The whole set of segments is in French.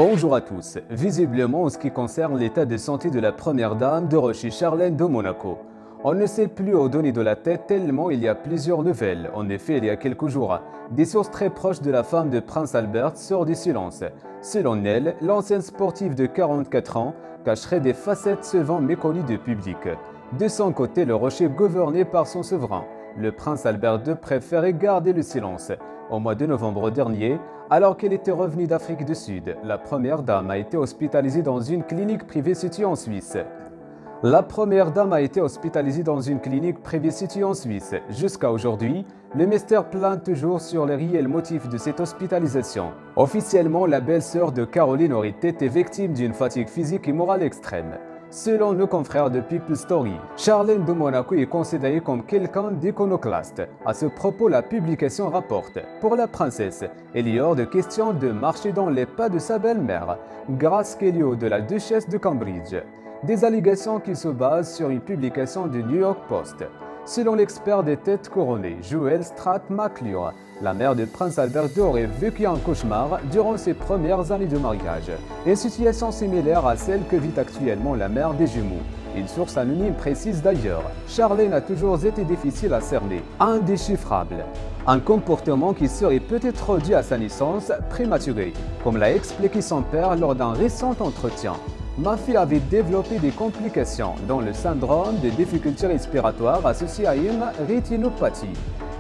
Bonjour à tous. Visiblement, en ce qui concerne l'état de santé de la première dame de Rocher Charlène de Monaco, on ne sait plus où donner de la tête tellement il y a plusieurs nouvelles. En effet, il y a quelques jours, des sources très proches de la femme de Prince Albert sortent du silence. Selon elle, l'ancienne sportive de 44 ans cacherait des facettes souvent méconnues du public. De son côté, le Rocher gouverné par son souverain, le Prince Albert II préférait garder le silence. Au mois de novembre dernier, alors qu'elle était revenue d'Afrique du Sud, la première dame a été hospitalisée dans une clinique privée située en Suisse. Jusqu'à aujourd'hui, le mystère plane toujours sur les réels motifs de cette hospitalisation. Officiellement, la belle-sœur de Caroline aurait été victime d'une fatigue physique et morale extrême. Selon nos confrères de People Story, Charlène de Monaco est considérée comme quelqu'un d'iconoclaste. À ce propos, la publication rapporte « Pour la princesse, il est hors de question de marcher dans les pas de sa belle-mère, Grace Kelly de la duchesse de Cambridge ». Des allégations qui se basent sur une publication du New York Post. Selon l'expert des têtes couronnées, Joel Stratt-McClure, la mère de Prince Albert II aurait vécu un cauchemar durant ses premières années de mariage. Une situation similaire à celle que vit actuellement la mère des jumeaux. Une source anonyme précise d'ailleurs, Charlène a toujours été difficile à cerner, indéchiffrable. Un comportement qui serait peut-être dû à sa naissance prématurée, comme l'a expliqué son père lors d'un récent entretien. Ma fille avait développé des complications, dont le syndrome des difficultés respiratoires associé à une rétinopathie,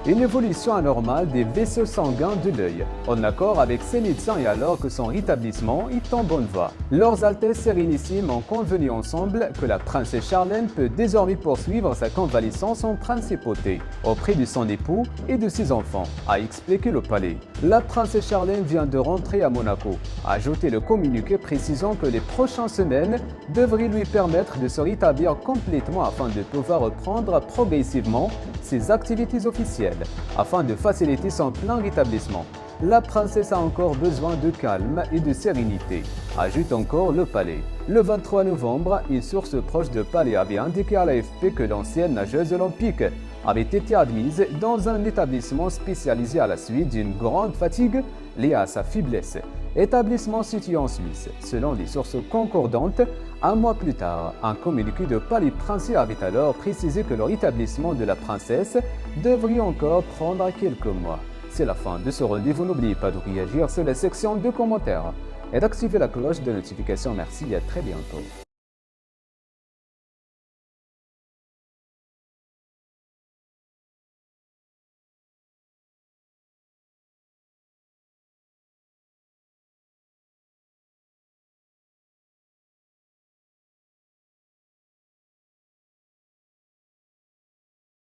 une évolution anormale des vaisseaux sanguins de l'œil, en accord avec ses médecins et alors que son rétablissement est en bonne voie. Leurs Altesses Sérénissimes ont convenu ensemble que la princesse Charlène peut désormais poursuivre sa convalescence en principauté, auprès de son époux et de ses enfants, a expliqué le palais. La princesse Charlène vient de rentrer à Monaco, a ajouté le communiqué précisant que les prochaines semaines devraient lui permettre de se rétablir complètement afin de pouvoir reprendre progressivement ses activités officielles, afin de faciliter son plein rétablissement. La princesse a encore besoin de calme et de sérénité, ajoute encore le palais. Le 23 novembre, une source proche de palais avait indiqué à l'AFP que l'ancienne nageuse olympique avait été admise dans un établissement spécialisé à la suite d'une grande fatigue liée à sa faiblesse. Établissement situé en Suisse. Selon les sources concordantes, un mois plus tard, un communiqué de Palais Princier avait alors précisé que le rétablissement de la princesse devrait encore prendre quelques mois. C'est la fin de ce rendez-vous. N'oubliez pas de réagir sur la section de commentaires et d'activer la cloche de notification. Merci et à très bientôt.